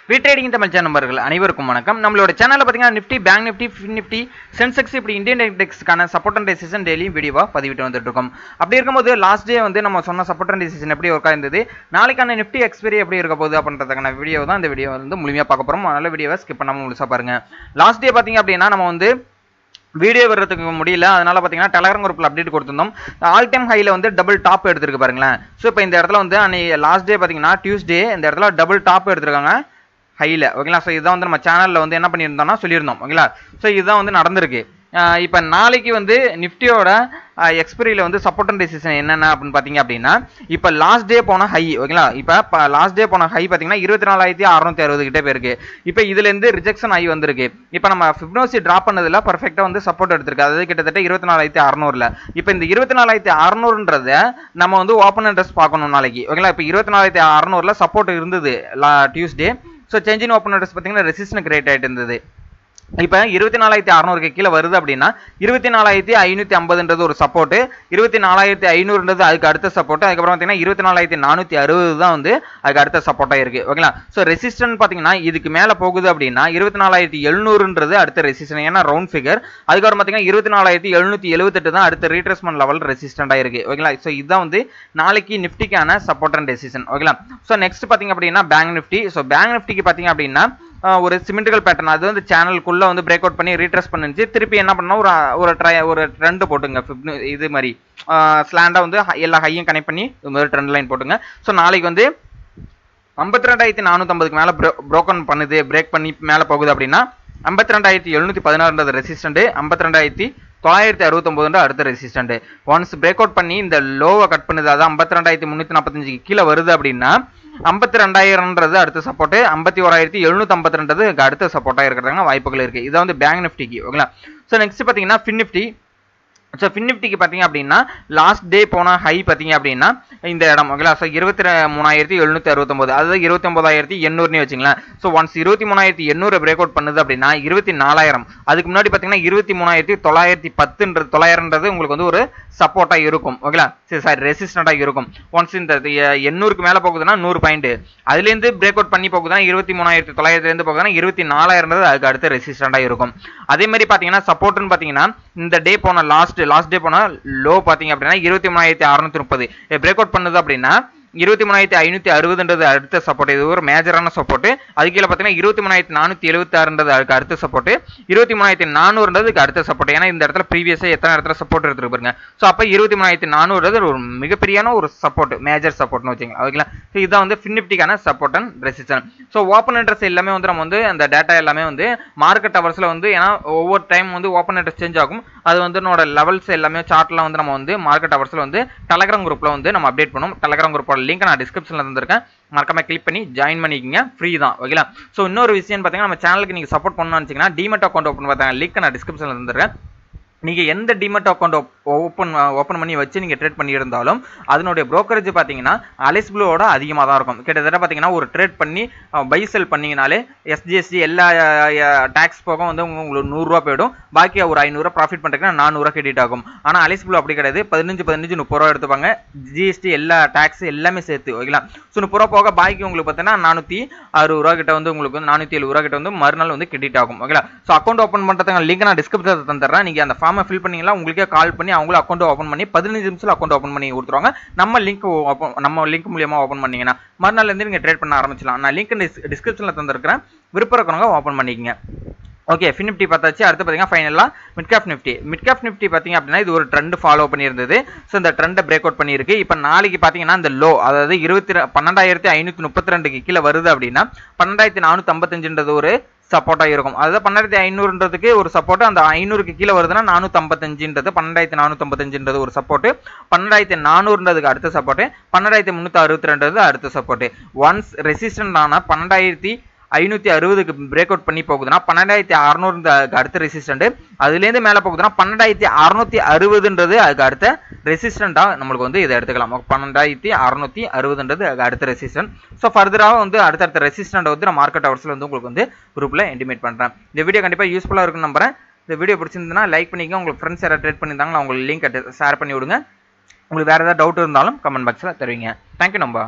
Trading Tamil channel நண்பர்கள் அனைவருக்கும் வணக்கம். நம்மளோட சேனல்ல பாத்தீங்கன்னா Nifty, bank Nifty, fin Nifty, Sensex இப்படி இந்தியன் இண்டெக்ஸ்க்கான சப்போர்ட் அண்ட் ரெசிஸ்டன்ஸ் டெய்லியும் வீடியோவா பதிவிட்டு வந்துட்டு இருக்கோம். அப்படி இருக்கும்போது லாஸ்ட் டே வந்து நம்ம சொன்ன சப்போர்ட் அண்ட் ரெசிஸ்டன்ஸ் எப்படி ஒர்க் ஆயிருந்தது, நாளைக்கான நிஃப்டி எக்ஸ்பைரி எப்படி இருக்க போகுது அப்படின்றதுக்கான வீடியோ தான் இந்த வீடியோ வந்து முழுமையா பார்க்க போறோம். அதனால வீடியோவை ஸ்கிப் பண்ணாம முழுசா பாருங்க. லாஸ்ட் டே பாத்தீங்க அப்படின்னா நம்ம வந்து வீடியோ வர்றதுக்கு முடியல, அதனால பாத்தீங்கன்னா டெலகிராம் குரூப்ல அப்டேட் கொடுத்திருந்தோம். ஆல் டைம் ஹைல வந்து டபுள் டாப் எடுத்துருக்கு பாருங்களேன். ஸோ இப்போ இந்த இடத்துல வந்து லாஸ்ட் டே பாத்தீங்கன்னா டியூஸ்டே இந்த இடத்துல டபுள் டாப் எடுத்திருக்காங்க ஹைல. ஓகேங்களா. ஸோ இதுதான் வந்து நம்ம சேனல்ல வந்து என்ன பண்ணியிருந்தோம்னா சொல்லியிருந்தோம். ஓகேங்களா. ஸோ இதுதான் வந்து நடந்திருக்கு. இப்போ நாளைக்கு வந்து நிஃப்டியோட எக்ஸ்பைரியில் வந்து சப்போர்ட் அண்ட் ரெசிஸ்டன்ஸ் என்னென்ன அப்படின்னு பார்த்தீங்க அப்படின்னா, இப்போ லாஸ்ட் டே போன ஹை. ஓகேங்களா. இப்போ லாஸ்ட் டே போன ஹை பார்த்தீங்கன்னா 24,660 கிட்டே போயிருக்கு. இப்போ இதுலேருந்து ரிஜெக்ஷன் ஆகி வந்திருக்கு. இப்போ நம்ம ஃபிப்னோசி ட்ராப் பண்ணதில் பர்ஃபெக்டாக வந்து சப்போர்ட் எடுத்திருக்கு. அதாவது கிட்டத்தட்ட 24,600. இப்போ இந்த 24,600ன்றத நம்ம வந்து ஓப்பன் இன்ட்ரெஸ்ட் பார்க்கணும் நாளைக்கு. ஓகேங்களா. இப்போ 24,600 சப்போர்ட் இருந்தது Tuesday. So change in open interest பார்த்தீங்கன்னா ரெசிஸ்டன்ஸ் கிரியேட் ஆகிட்டு இருந்தது. இப்போ 24,600 கீழே வருது அப்படின்னா 24,550 ஒரு சப்போர்ட், 24,500 அதுக்கு அடுத்த சப்போர்ட், அதுக்கப்புறம் பார்த்தீங்கன்னா 24,460 தான் வந்து அதுக்கு அடுத்த சப்போர்ட்டாக இருக்கு. ஓகேங்களா. ஸோ ரெசிஸ்டன்ட் பார்த்தீங்கன்னா இதுக்கு மேலே போகுது அப்படின்னா 24,700 அடுத்த ரெசிஸ்டன், ஏன்னா ரவுண்ட் ஃபிகர். அதுக்கப்புறம் பார்த்தீங்கன்னா 24,778 தான் அடுத்த ரீட்ரேஸ்மெண்ட் லெவல் ரெசிஸ்டண்டாக இருக்கு. ஓகேங்களா. ஸோ இதுதான் வந்து நாளைக்கு நிஃப்டிக்கான சப்போர்ட் அண்ட் ரெசிஸ்டன். ஓகேங்களா. ஸோ நெக்ஸ்ட் பார்த்தீங்க அப்படின்னா பேங்க் நிஃப்டி. ஸோ பேங்க் நிஃப்டிக்கு பார்த்தீங்க அப்படின்னா ஒரு சிமெண்ட்ரிக்கல் பேட்டர்ன், அது வந்து சேனலுக்குள்ள வந்து பிரேக் அவுட் பண்ணி ரீட்ரேஸ் பண்ணிச்சு. திருப்பி என்ன பண்ணா ஒரு ட்ரெண்ட் போட்டுங்க. இது மாதிரி ஸ்லாண்டா வந்து எல்லா ஹையும் கனெக்ட் பண்ணி ட்ரெண்ட் லைன் போட்டுங்க. ஸோ நாளைக்கு வந்து 52,450 மேல ப்ரோக்கன் பண்ணுது, பிரேக் பண்ணி மேல போகுது அப்படின்னா 52,716 ரெசிஸ்டன்ட், 52,969 அடுத்த ரெசிஸ்டன்ட். ஒன்ஸ் பிரேக் அவுட் பண்ணி இந்த லோவை கட் பண்ணுது, அதாவது 52,345 கீழே வருது அப்படின்னா 52,000 அடுத்த சப்போர்ட், 51,752 அடுத்த சப்போர்ட்டா இருக்கிறதாங்க வாய்ப்புகள் இருக்கு. இதான் வந்து பேங்க் நிஃப்டிக்கு. ஓகேங்களா. ஸோ நெக்ஸ்ட் பாத்தீங்கன்னா ஃபின் நிஃப்டி. ஸோ ஃபின் நிஃப்டிக்கு பார்த்தீங்க அப்படின்னா லாஸ்ட் டே போன ஹை பார்த்தீங்க அப்படின்னா இந்த இடம். ஓகேங்களா. ஸோ 23,769, அதாவது 29,800 வச்சுங்களேன். ஸோ ஒன்ஸ் 23,800 பிரேக் அவுட் பண்ணுது அப்படின்னா 24,000, அதுக்கு முன்னாடி பார்த்தீங்கன்னா 23,910 உங்களுக்கு வந்து ஒரு சப்போர்ட்டாக இருக்கும். ஓகேங்களா. சரி சாரி ரெசிஸ்டண்டாக இருக்கும். ஒன்ஸ் இந்த 800க்கு மேலே போகுதுன்னா 100 பாயிண்ட், அதுலேருந்து பிரேக் அவுட் பண்ணி போகுதுன்னா 23,900 போகுதுன்னா 24,000 அதுக்கு அடுத்த ரெசிஸ்டண்டாக இருக்கும். அதே மாதிரி பார்த்தீங்கன்னா சப்போர்ட்னு பார்த்தீங்கன்னா இந்த டே போன லாஸ்ட் டே போன லோ பாத்தீங்க அப்படின்னா 23,630 பிரேக் அவுட் பண்ணுது அப்படின்னா 23,560 அடுத்த சப்போர்ட். இது ஒரு மேஜரான சப்போர்ட். அது கீழே பார்த்தீங்கன்னா 23,476 அதுக்கு அடுத்த சப்போர்ட், 23,400 அடுத்த சப்போர்ட். ஏன்னா இந்த இடத்துல ப்ரீவியஸா எத்தனை இடத்துல சப்போர்ட் எடுத்துருக்கு பாருங்க. ஸோ அப்போ 23,400 ஒரு மிகப்பெரியான ஒரு சப்போர்ட், மேஜர் சப்போர்ட்னு வச்சுக்கலாம். ஓகேங்களா. ஸோ இதான் வந்து ஃபின் நிஃப்டிக்கான support and resistance. So open interest எல்லாமே வந்து நம்ம வந்து அந்த டேட்டா எல்லாமே வந்து மார்க்கெட் ஹவர்ஸ்ல வந்து, ஏன்னா ஒவ்வொரு டைம் வந்து ஓப்பன் இன்ட்ரெஸ்ட் சேஞ்ச் ஆகும். அது வந்து என்னோட லெவல்ஸ் எல்லாமே சார்ட்லாம் வந்து நம்ம வந்து மார்க்கெட் ஹவர்ஸ்ல வந்து டெலகிராம் குரூப்ல வந்து நம்ம அப்டேட் பண்ணுவோம். டெலகிராம் குரூப்போட லிங்க் நான் டிஸ்கிரிப்ஷன்ல தந்திருக்கேன், மறக்காம கிளிக் பண்ணி ஜாயின் பண்ணிக்கங்க. ஃப்ரீ தான். ஓகேங்களா. ஸோ இன்னொரு விஷயம் பார்த்தீங்கன்னா நம்ம சேனலுக்கு நீங்க சப்போர்ட் பண்ணணும்னு நினைச்சீங்கன்னா டிமெட் அக்கௌண்ட் ஓப்பன் பார்த்தாங்க, லிங்க் நான் டிஸ்கிரிப்ஷன்ல தந்துருக்கேன். நீங்கள் எந்த டிமெட் அக்கௌண்ட் ஓப்பன் பண்ணி வச்சு நீங்கள் ட்ரேட் பண்ணியிருந்தாலும் அதனுடைய ப்ரோக்கரேஜ் பார்த்தீங்கன்னா அலைஸ் ப்ளூவோட அதிகமாக தான் இருக்கும். கிட்டத்தட்ட பார்த்தீங்கன்னா ஒரு ட்ரேட் பண்ணி பை செல் பண்ணிங்கனாலே எஸ்ஜிஎஸ்டி எல்லா டேக்ஸ் போக வந்து உங்களுக்கு 100 ரூபா போயிடும். பாக்கி ஒரு 500 ப்ராஃபிட் பண்ணுறதுக்குன்னா 400 கிரெடிட் ஆகும். ஆனால் அலைஸ் ப்ளூ அப்படி கிடையாது. 15 30 ரூபா எடுத்துப்பாங்க, ஜிஎஸ்டி எல்லா டேக்ஸ் எல்லாமே சேர்த்து. ஓகேங்களா. ஸோ 30 ரூபா போக பாக்கி உங்களுக்கு பார்த்தீங்கன்னா 460 ரூபா கிட்ட வந்து உங்களுக்கு வந்து 470 ரூபா கிட்ட வந்து மறுநாள் வந்து கிரெடிட் ஆகும். ஓகேங்களா. ஸோ அக்கௌண்ட் ஓப்பன் பண்ணுறதுக்கு லிங்க் நான் டிஸ்கிரிப்ஷனில் தந்துடுறேன். நீங்கள் அந்த ஃபார்மை ஃபில் பண்ணீங்களா உங்களுக்கே கால் பண்ணி அவங்களும் அக்கௌண்ட் ஓப்பன் பண்ணி 15 நிமிஷத்துல அக்கௌண்ட் ஓப்பன் பண்ணி கொடுத்துருவாங்க. நம்ம லிங்க் மூலியமா ஓப்பன் பண்ணீங்கன்னா மறுநாள் இருந்து நீங்க ட்ரேட் பண்ண ஆரம்பிச்சலாம். நான் லிங்க் டிஸ்கிரிப்ஷன்ல தந்திருக்கிறேன், விருப்பம் இருக்கிறவங்க ஓப்பன் பண்ணிக்கங்க. ஓகே, ஃபின் நிஃப்டி பார்த்தாச்சு. அடுத்து பார்த்தீங்கன்னா ஃபைனலாக மிட் கேப் நிஃப்டி பார்த்தீங்க அப்படின்னா இது ஒரு ட்ரெண்ட் ஃபாலோ பண்ணியிருந்தது. ஸோ இந்த ட்ரெண்டை பிரேக் அவுட் பண்ணியிருக்கு. இப்போ நாளைக்கு பார்த்தீங்கன்னா இந்த லோ, அதாவது 12,532 கீழே வருது அப்படின்னா 12,455 ஒரு சப்போர்ட்டாக இருக்கும். அதாவது 12,500 ஒரு சப்போர்ட், அந்த 500க்கு கீழே வருதுன்னா 455, 12,455 ஒரு சப்போர்ட், 12,400 அடுத்த சப்போர்ட், 12,362 அடுத்த சப்போர்ட். ஒன்ஸ் ரெசிஸ்டன்ட் ஆன 12,560க்கு பிரேக் அவுட் பண்ணி போகுதுன்னா 12,600 அடுத்த ரெசிஸ்டன்ட், அதுலேருந்து மேலே போகுதுன்னா 12,660 அதுக்கு அடுத்த ரெசிஸ்டண்டாக நம்மளுக்கு வந்து இதை எடுத்துக்கலாம். 12,660 அடுத்த ரெசிஸ்டன்ட். ஸோ ஃபர்தராக வந்து அடுத்தடுத்த ரெசிஸ்டன்ட் வந்து நான் மார்க்கெட் ஹவர்ஸில் வந்து உங்களுக்கு வந்து குரூப்பில் இன்டிமேட் பண்ணுறேன். இந்த வீடியோ கண்டிப்பாக யூஸ்ஃபுல்லாக இருக்குன்னு நம்புறேன். இந்த வீடியோ பிடிச்சிருந்ததுன்னா லைக் பண்ணிக்கங்க. உங்களுக்கு ஃப்ரெண்ட்ஸ் யாராவது ட்ரேட் பண்ணியிருந்தாங்கன்னா உங்களுக்கு லிங்க் ஷேர் பண்ணி விடுங்க. உங்களுக்கு வேறு ஏதாவது டவுட் இருந்தாலும் கமெண்ட் பாக்ஸில் தருவீங்க. தேங்க்யூ நம்பா.